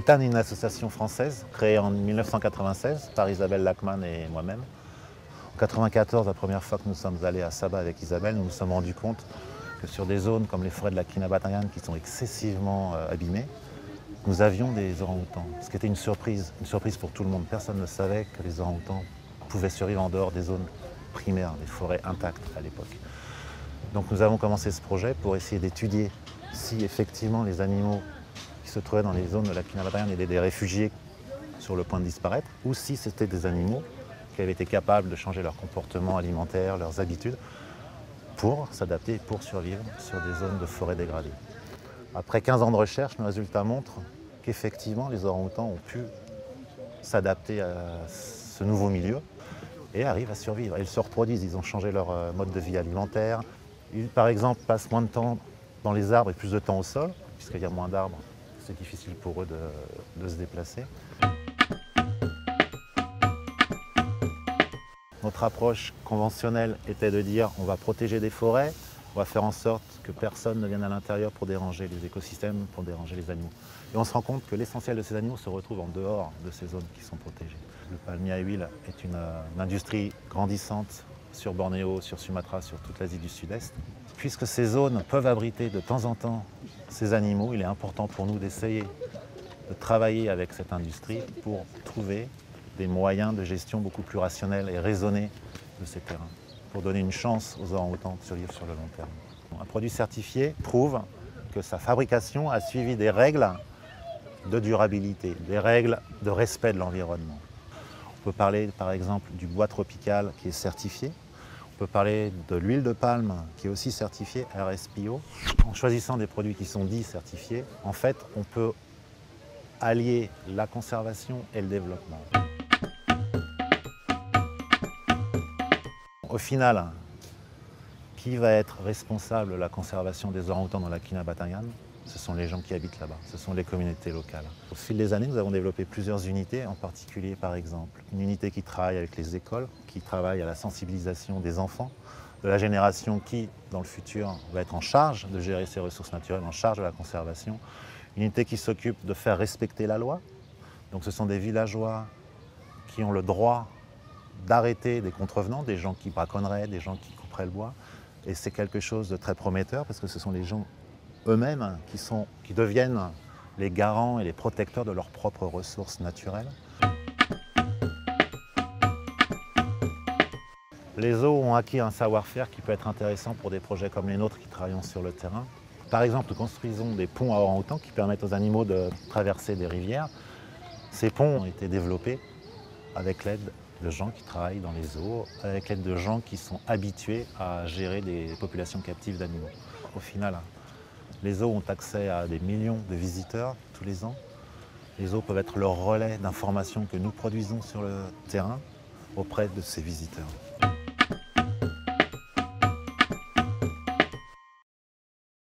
TAN est une association française créée en 1996 par Isabelle Lachmann et moi-même. En 1994, la première fois que nous sommes allés à Sabah avec Isabelle, nous nous sommes rendus compte que sur des zones comme les forêts de la Kinabatangan qui sont excessivement abîmées, nous avions des orang-outans, ce qui était une surprise pour tout le monde. Personne ne savait que les orang-outans pouvaient survivre en dehors des zones primaires, des forêts intactes à l'époque. Donc nous avons commencé ce projet pour essayer d'étudier si effectivement les animaux qui se trouvaient dans les zones de la Kinabatangan étaient des réfugiés sur le point de disparaître, ou si c'était des animaux qui avaient été capables de changer leur comportement alimentaire, leurs habitudes, pour s'adapter et pour survivre sur des zones de forêt dégradées. Après 15 ans de recherche, nos résultats montrent qu'effectivement les orang-outans ont pu s'adapter à ce nouveau milieu et arrivent à survivre. Ils se reproduisent, ils ont changé leur mode de vie alimentaire. Ils, par exemple, passent moins de temps dans les arbres et plus de temps au sol, puisqu'il y a moins d'arbres, c'est difficile pour eux de se déplacer. Notre approche conventionnelle était de dire on va protéger des forêts, on va faire en sorte que personne ne vienne à l'intérieur pour déranger les écosystèmes, pour déranger les animaux. Et on se rend compte que l'essentiel de ces animaux se retrouve en dehors de ces zones qui sont protégées. Le palmier à huile est une industrie grandissante sur Bornéo, sur Sumatra, sur toute l'Asie du Sud-Est. Puisque ces zones peuvent abriter de temps en temps ces animaux, il est important pour nous d'essayer de travailler avec cette industrie pour trouver des moyens de gestion beaucoup plus rationnels et raisonnés de ces terrains, pour donner une chance aux orang-outans de survivre sur le long terme. Un produit certifié prouve que sa fabrication a suivi des règles de durabilité, des règles de respect de l'environnement. On peut parler par exemple du bois tropical qui est certifié. On peut parler de l'huile de palme qui est aussi certifiée RSPO. En choisissant des produits qui sont dits certifiés, en fait, on peut allier la conservation et le développement. Au final, qui va être responsable de la conservation des orang-outans dans la Kinabatangan? Ce sont les gens qui habitent là-bas, ce sont les communautés locales. Au fil des années, nous avons développé plusieurs unités, en particulier par exemple une unité qui travaille avec les écoles, qui travaille à la sensibilisation des enfants, de la génération qui, dans le futur, va être en charge de gérer ces ressources naturelles, en charge de la conservation. Une unité qui s'occupe de faire respecter la loi. Donc ce sont des villageois qui ont le droit d'arrêter des contrevenants, des gens qui braconneraient, des gens qui couperaient le bois. Et c'est quelque chose de très prometteur parce que ce sont les gens eux-mêmes qui deviennent les garants et les protecteurs de leurs propres ressources naturelles. Les zoos ont acquis un savoir-faire qui peut être intéressant pour des projets comme les nôtres qui travaillent sur le terrain. Par exemple, nous construisons des ponts à orang-outans qui permettent aux animaux de traverser des rivières. Ces ponts ont été développés avec l'aide de gens qui travaillent dans les zoos, avec l'aide de gens qui sont habitués à gérer des populations captives d'animaux. Au final, les zoos ont accès à des millions de visiteurs tous les ans. Les zoos peuvent être le relais d'informations que nous produisons sur le terrain auprès de ces visiteurs.